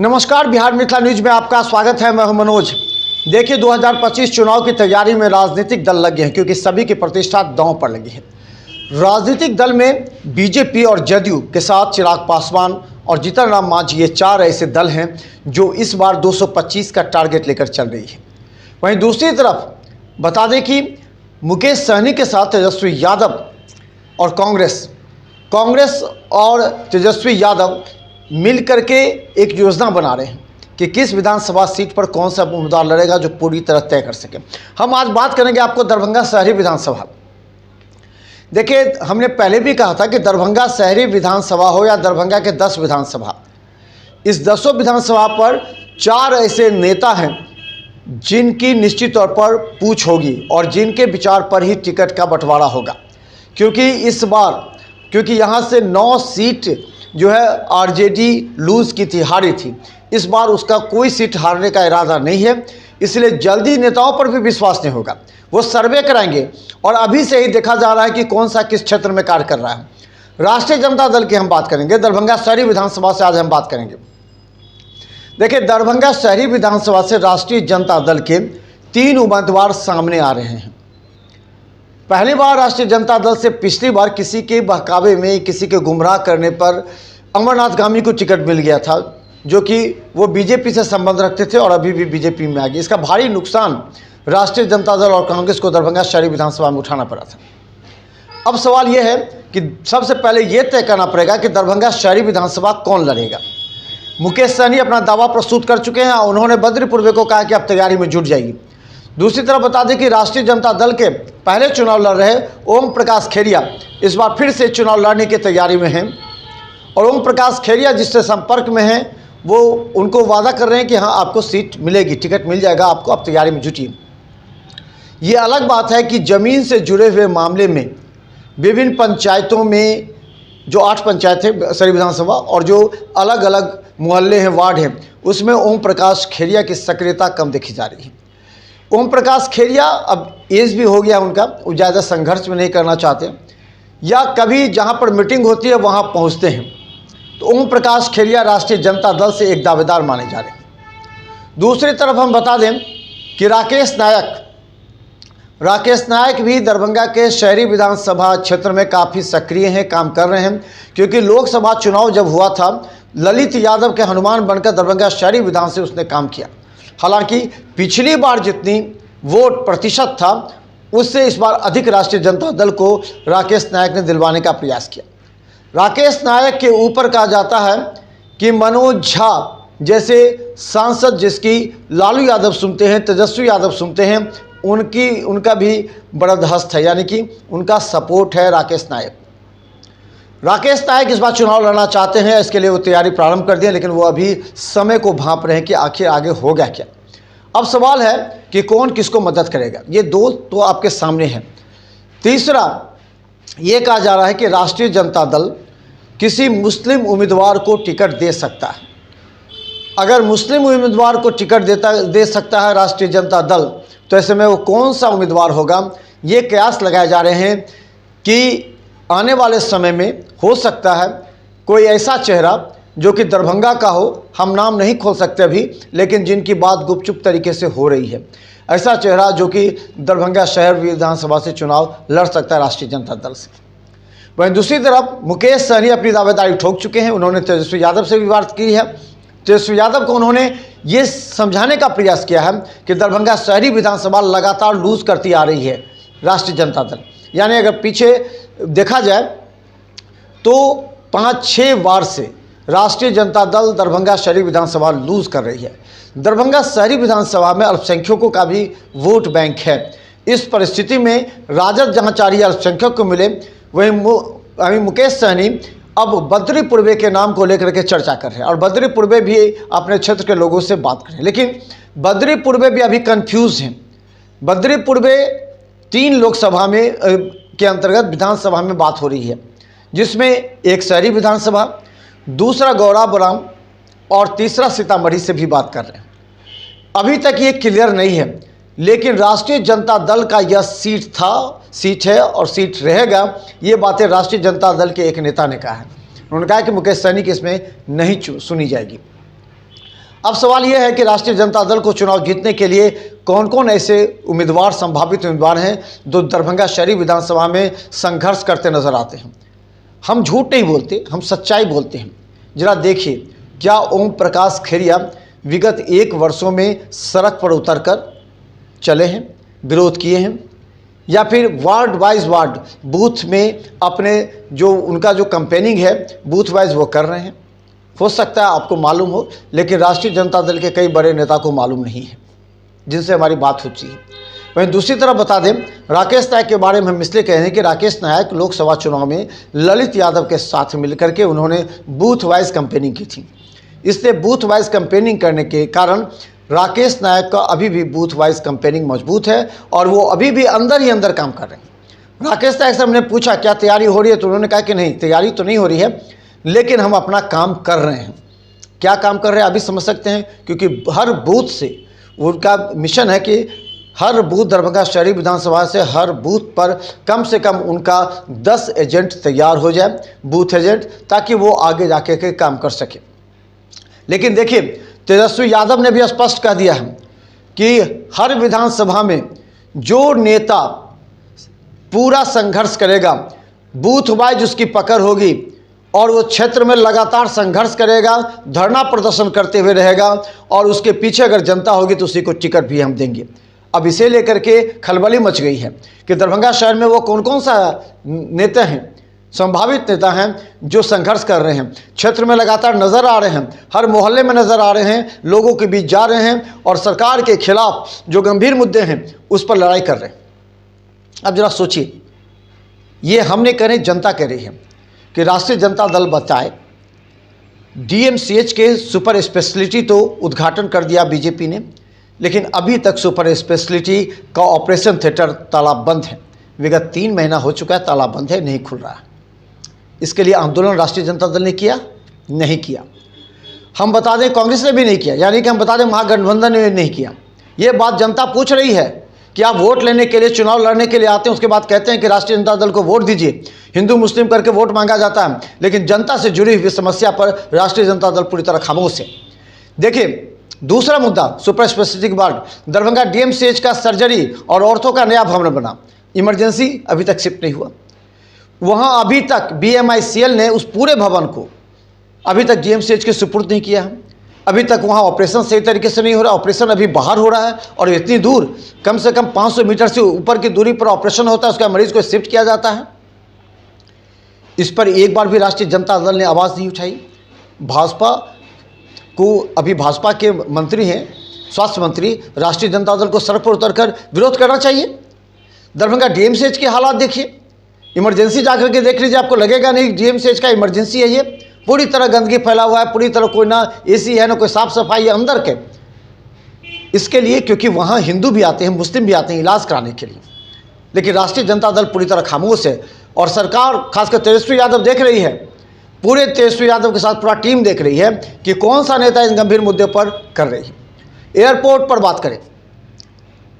नमस्कार, बिहार मिथिला न्यूज में आपका स्वागत है। मैं हूं मनोज। देखिए, 2025 चुनाव की तैयारी में राजनीतिक दल लगे हैं क्योंकि सभी की प्रतिष्ठा दांव पर लगी है। राजनीतिक दल में बीजेपी और जदयू के साथ चिराग पासवान और जीतन राम मांझी, ये चार ऐसे दल हैं जो इस बार 225 का टारगेट लेकर चल रही है। वहीं दूसरी तरफ बता दें कि मुकेश सहनी के साथ तेजस्वी यादव और कांग्रेस और तेजस्वी यादव मिल करके एक योजना बना रहे हैं कि किस विधानसभा सीट पर कौन सा उम्मीदवार लड़ेगा जो पूरी तरह तय कर सके। हम आज बात करेंगे आपको दरभंगा शहरी विधानसभा। देखिए, हमने पहले भी कहा था कि दरभंगा शहरी विधानसभा हो या दरभंगा के 10 विधानसभा, इस 10 विधानसभा पर चार ऐसे नेता हैं जिनकी निश्चित तौर पर पूछ होगी और जिनके विचार पर ही टिकट का बंटवारा होगा। क्योंकि इस बार यहाँ से 9 सीट जो है आरजेडी लूज की थी, हारी थी। इस बार उसका कोई सीट हारने का इरादा नहीं है, इसलिए जल्दी नेताओं पर भी विश्वास नहीं होगा। वो सर्वे कराएंगे और अभी से ही देखा जा रहा है कि कौन सा किस क्षेत्र में कार्य कर रहा है। राष्ट्रीय जनता दल की हम बात करेंगे, दरभंगा शहरी विधानसभा से आज हम बात करेंगे। देखिए, दरभंगा शहरी विधानसभा से राष्ट्रीय जनता दल के 3 उम्मीदवार सामने आ रहे हैं। पहली बार राष्ट्रीय जनता दल से पिछली बार किसी के बहकावे में, किसी के गुमराह करने पर अमरनाथ गामी को टिकट मिल गया था, जो कि वो बीजेपी से संबंध रखते थे और अभी भी बीजेपी में आ गए। इसका भारी नुकसान राष्ट्रीय जनता दल और कांग्रेस को दरभंगा शहरी विधानसभा में उठाना पड़ा था। अब सवाल यह है कि सबसे पहले यह तय करना पड़ेगा कि दरभंगा शहरी विधानसभा कौन लड़ेगा। मुकेश सहनी अपना दावा प्रस्तुत कर चुके हैं। उन्होंने बद्री पूर्वे को कहा कि अब तैयारी में जुट जाएगी। दूसरी तरफ बता दें कि राष्ट्रीय जनता दल के पहले चुनाव लड़ रहे ओम प्रकाश खेरिया इस बार फिर से चुनाव लड़ने की तैयारी में हैं और ओम प्रकाश खेरिया जिससे संपर्क में हैं वो उनको वादा कर रहे हैं कि हाँ, आपको सीट मिलेगी, टिकट मिल जाएगा आपको, आप तैयारी में जुटिए। ये अलग बात है कि ज़मीन से जुड़े हुए मामले में विभिन्न पंचायतों में, जो 8 पंचायत है शहरी विधानसभा और जो अलग अलग मोहल्ले हैं, वार्ड हैं, उसमें ओम प्रकाश खेरिया की सक्रियता कम देखी जा रही है। ओम प्रकाश खेरिया अब एज भी हो गया उनका, वो ज़्यादा संघर्ष में नहीं करना चाहते या कभी जहाँ पर मीटिंग होती है वहाँ पहुँचते हैं। तो ओम प्रकाश खेरिया राष्ट्रीय जनता दल से एक दावेदार माने जा रहे हैं। दूसरी तरफ हम बता दें कि राकेश नायक भी दरभंगा के शहरी विधानसभा क्षेत्र में काफ़ी सक्रिय हैं, काम कर रहे हैं। क्योंकि लोकसभा चुनाव जब हुआ था, ललित यादव के हनुमान बनकर दरभंगा शहरी विधान से उसने काम किया। हालांकि पिछली बार जितनी वोट प्रतिशत था उससे इस बार अधिक राष्ट्रीय जनता दल को राकेश नायक ने दिलवाने का प्रयास किया। राकेश नायक के ऊपर कहा जाता है कि मनोज झा जैसे सांसद, जिसकी लालू यादव सुनते हैं, तेजस्वी यादव सुनते हैं, उनका भी बरदहस्त है, यानी कि उनका सपोर्ट है राकेश नायक। राकेश नायक इस बार चुनाव लड़ना चाहते हैं, इसके लिए वो तैयारी प्रारंभ कर दी है, लेकिन वो अभी समय को भांप रहे हैं कि आखिर आगे होगा क्या। अब सवाल है कि कौन किसको मदद करेगा। ये 2 तो आपके सामने हैं। तीसरा ये कहा जा रहा है कि राष्ट्रीय जनता दल किसी मुस्लिम उम्मीदवार को टिकट दे सकता है। अगर मुस्लिम उम्मीदवार को टिकट दे सकता है राष्ट्रीय जनता दल, तो ऐसे में वो कौन सा उम्मीदवार होगा, ये कयास लगाए जा रहे हैं कि आने वाले समय में हो सकता है कोई ऐसा चेहरा जो कि दरभंगा का हो, हम नाम नहीं खोल सकते अभी, लेकिन जिनकी बात गुपचुप तरीके से हो रही है, ऐसा चेहरा जो कि दरभंगा शहर विधानसभा से चुनाव लड़ सकता है राष्ट्रीय जनता दल से। वहीं दूसरी तरफ मुकेश सहनी अपनी दावेदारी ठोक चुके हैं। उन्होंने तेजस्वी यादव से भी बात की है। तेजस्वी यादव को उन्होंने ये समझाने का प्रयास किया है कि दरभंगा शहरी विधानसभा लगातार लूज करती आ रही है राष्ट्रीय जनता दल, यानी अगर पीछे देखा जाए तो 5-6 बार से राष्ट्रीय जनता दल दरभंगा शहरी विधानसभा लूज कर रही है। दरभंगा शहरी विधानसभा में अल्पसंख्यकों का भी वोट बैंक है। इस परिस्थिति में राजद जहां चाह रही है अल्पसंख्यक को मिले, वहीं मुकेश सहनी अब बद्री पूर्वे के नाम को लेकर के चर्चा कर रहे हैं और बद्री पूर्वे भी अपने क्षेत्र के लोगों से बात कर रहे हैं। लेकिन बद्री पूर्वे भी अभी कन्फ्यूज हैं। बद्री पूर्वे 3 लोकसभा में के अंतर्गत विधानसभा में बात हो रही है, जिसमें एक शहरी विधानसभा, दूसरा गौराबोराम और तीसरा सीतामढ़ी से भी बात कर रहे हैं। अभी तक ये क्लियर नहीं है, लेकिन राष्ट्रीय जनता दल का यह सीट है और सीट रहेगा। ये बातें राष्ट्रीय जनता दल के एक नेता ने कहा है। उन्होंने कहा कि मुकेश सहनी की इसमें नहीं सुनी जाएगी। अब सवाल यह है कि राष्ट्रीय जनता दल को चुनाव जीतने के लिए कौन कौन ऐसे उम्मीदवार, संभावित उम्मीदवार हैं जो दरभंगा शहरी विधानसभा में संघर्ष करते नजर आते हैं। हम झूठ नहीं बोलते, हम सच्चाई बोलते हैं। जरा देखिए, क्या ओम प्रकाश खेरिया विगत 1 वर्षों में सड़क पर उतरकर चले हैं, विरोध किए हैं, या फिर वार्ड वाइज वार्ड बूथ में अपने जो उनका जो कैंपेनिंग है बूथ वाइज वो कर रहे हैं? हो सकता है आपको मालूम हो, लेकिन राष्ट्रीय जनता दल के कई बड़े नेता को मालूम नहीं है जिनसे हमारी बात होती है। वहीं दूसरी तरफ बता दें, राकेश नायक के बारे में हम इसलिए कह रहे हैं कि राकेश नायक लोकसभा चुनाव में ललित यादव के साथ मिलकर के उन्होंने बूथ वाइज कैंपेनिंग की थी। इसलिए बूथ वाइज कैंपेनिंग करने के कारण राकेश नायक का अभी भी बूथ वाइज कैंपेनिंग मजबूत है और वो अभी भी अंदर ही अंदर काम कर रहे हैं। राकेश नायक से हमने पूछा क्या तैयारी हो रही है, तो उन्होंने कहा कि नहीं, तैयारी तो नहीं हो रही है, लेकिन हम अपना काम कर रहे हैं। क्या काम कर रहे हैं अभी समझ सकते हैं, क्योंकि हर बूथ से उनका मिशन है कि हर बूथ, दरभंगा शहरी विधानसभा से हर बूथ पर कम से कम उनका 10 एजेंट तैयार हो जाए, बूथ एजेंट, ताकि वो आगे जाके के काम कर सके। लेकिन देखिए, तेजस्वी यादव ने भी स्पष्ट कह दिया है कि हर विधानसभा में जो नेता पूरा संघर्ष करेगा, बूथ वाइज उसकी पकड़ होगी और वो क्षेत्र में लगातार संघर्ष करेगा, धरना प्रदर्शन करते हुए रहेगा और उसके पीछे अगर जनता होगी तो उसी को टिकट भी हम देंगे। अब इसे लेकर के खलबली मच गई है कि दरभंगा शहर में वो कौन कौन सा नेता हैं, संभावित नेता हैं जो संघर्ष कर रहे हैं, क्षेत्र में लगातार नजर आ रहे हैं, हर मोहल्ले में नजर आ रहे हैं, लोगों के बीच जा रहे हैं और सरकार के खिलाफ जो गंभीर मुद्दे हैं उस पर लड़ाई कर रहे हैं। अब जरा सोचिए, ये हमने कह रहे, जनता कह रही है कि राष्ट्रीय जनता दल बताए, डीएमसीएच के सुपर स्पेशलिटी तो उद्घाटन कर दिया बीजेपी ने, लेकिन अभी तक सुपर स्पेशलिटी का ऑपरेशन थिएटर ताला बंद है। विगत 3 महीना हो चुका है, ताला बंद है, नहीं खुल रहा है। इसके लिए आंदोलन राष्ट्रीय जनता दल ने किया? नहीं किया। हम बता दें, कांग्रेस ने भी नहीं किया, यानी कि हम बता दें महागठबंधन ने नहीं किया। ये बात जनता पूछ रही है कि आप वोट लेने के लिए, चुनाव लड़ने के लिए आते हैं, उसके बाद कहते हैं कि राष्ट्रीय जनता दल को वोट दीजिए, हिंदू मुस्लिम करके वोट मांगा जाता है, लेकिन जनता से जुड़ी हुई समस्या पर राष्ट्रीय जनता दल पूरी तरह खामोश है। देखिए, दूसरा मुद्दा, super speciality ward, Darbhanga DMCH का सर्जरी और ऑर्थो का नया भवन बना, इमरजेंसी अभी तक शिफ्ट नहीं हुआ। वहाँ अभी तक BMICL ने उस पूरे भवन को अभी तक डीएमसीएच के सुपुर्द नहीं किया है। अभी तक वहाँ ऑपरेशन सही तरीके से नहीं हो रहा, ऑपरेशन अभी बाहर हो रहा है और इतनी दूर, कम से कम 500 मीटर से ऊपर की दूरी पर ऑपरेशन होता है, उसका मरीज को शिफ्ट किया जाता है। इस पर एक बार भी राष्ट्रीय जनता दल ने आवाज़ नहीं उठाई। भाजपा को, अभी भाजपा के मंत्री हैं, स्वास्थ्य मंत्री, राष्ट्रीय जनता दल को सड़क पर उतरकर विरोध करना चाहिए। दरभंगा डीएमसीएच के हालात देखिए, इमरजेंसी जाकर के देख लीजिए, आपको लगेगा नहीं डीएमसीएच का इमरजेंसी है। ये पूरी तरह गंदगी फैला हुआ है, पूरी तरह कोई ना एसी है, ना कोई साफ सफाई है अंदर के। इसके लिए क्योंकि वहाँ हिंदू भी आते हैं, मुस्लिम भी आते हैं इलाज कराने के लिए, लेकिन राष्ट्रीय जनता दल पूरी तरह खामोश है। और सरकार, खासकर तेजस्वी यादव देख रही है, पूरे तेजस्वी यादव के साथ पूरा टीम देख रही है कि कौन सा नेता इस गंभीर मुद्दे पर कर रही है। एयरपोर्ट पर बात करें,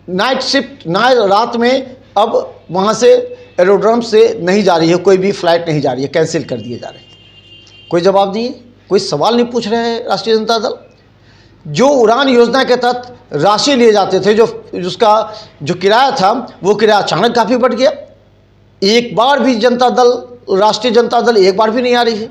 नाइट शिफ्ट, रात में अब वहाँ से एरोड्रम से नहीं जा रही है, कोई भी फ्लाइट नहीं जा रही है, कैंसिल कर दिए जा रहे हैं। कोई जवाब नहीं है, कोई सवाल नहीं पूछ रहे हैं राष्ट्रीय जनता दल। जो उड़ान योजना के तहत राशि लिए जाते थे, उसका जो किराया था, वो किराया अचानक काफ़ी बढ़ गया। एक बार भी जनता दल, राष्ट्रीय जनता दल एक बार भी नहीं आ रही है।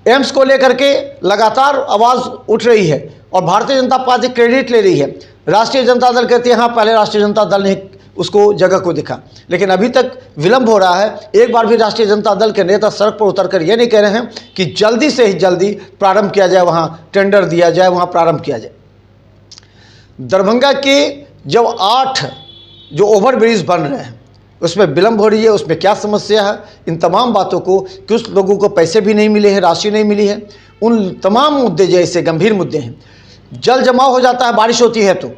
एम्स को लेकर के लगातार आवाज़ उठ रही है और भारतीय जनता पार्टी क्रेडिट ले रही है। राष्ट्रीय जनता दल कहती है हाँ, पहले राष्ट्रीय जनता दल ने उसको जगह को दिखा, लेकिन अभी तक विलंब हो रहा है। एक बार भी राष्ट्रीय जनता दल के नेता सड़क पर उतरकर ये नहीं कह रहे हैं कि जल्दी से ही जल्दी प्रारंभ किया जाए, वहाँ टेंडर दिया जाए, वहाँ प्रारंभ किया जाए। दरभंगा के जब 8 जो ओवरब्रिज बन रहे हैं उसमें विलंब हो रही है, उसमें क्या समस्या है, इन तमाम बातों को, कुछ लोगों को पैसे भी नहीं मिले हैं, राशि नहीं मिली है, उन तमाम मुद्दे जैसे गंभीर मुद्दे हैं। जल जमाव हो जाता है, बारिश होती है, तो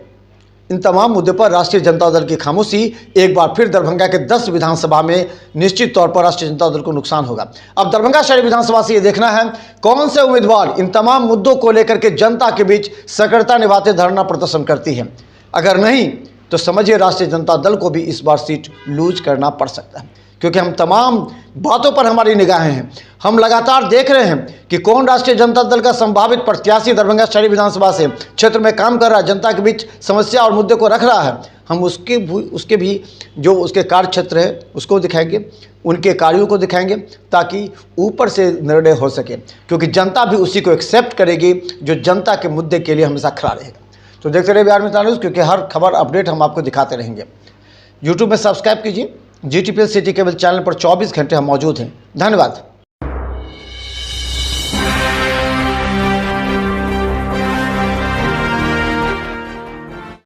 इन तमाम मुद्दे पर राष्ट्रीय जनता दल की खामोशी एक बार फिर दरभंगा के 10 विधानसभा में निश्चित तौर पर राष्ट्रीय जनता दल को नुकसान होगा। अब दरभंगा शहरी विधानसभा से ये देखना है कौन से उम्मीदवार इन तमाम मुद्दों को लेकर के जनता के बीच सक्रियता निभाते धरना प्रदर्शन करती है। अगर नहीं तो समझिए राष्ट्रीय जनता दल को भी इस बार सीट लूज करना पड़ सकता है, क्योंकि हम तमाम बातों पर हमारी निगाहें हैं। हम लगातार देख रहे हैं कि कौन राष्ट्रीय जनता दल का संभावित प्रत्याशी दरभंगा शहरी विधानसभा से क्षेत्र में काम कर रहा है, जनता के बीच समस्या और मुद्दे को रख रहा है। हम उसके भी जो उसके कार्य क्षेत्र है उसको दिखाएंगे, उनके कार्यों को दिखाएंगे, ताकि ऊपर से निर्णय हो सके, क्योंकि जनता भी उसी को एक्सेप्ट करेगी जो जनता के मुद्दे के लिए हमेशा खड़ा रहेगा। तो देखते रहिए बिहार मित्र न्यूज़, क्योंकि हर खबर अपडेट हम आपको दिखाते रहेंगे। यूट्यूब में सब्सक्राइब कीजिए, GTPL सिटी केबल चैनल पर 24 घंटे हम मौजूद हैं। धन्यवाद।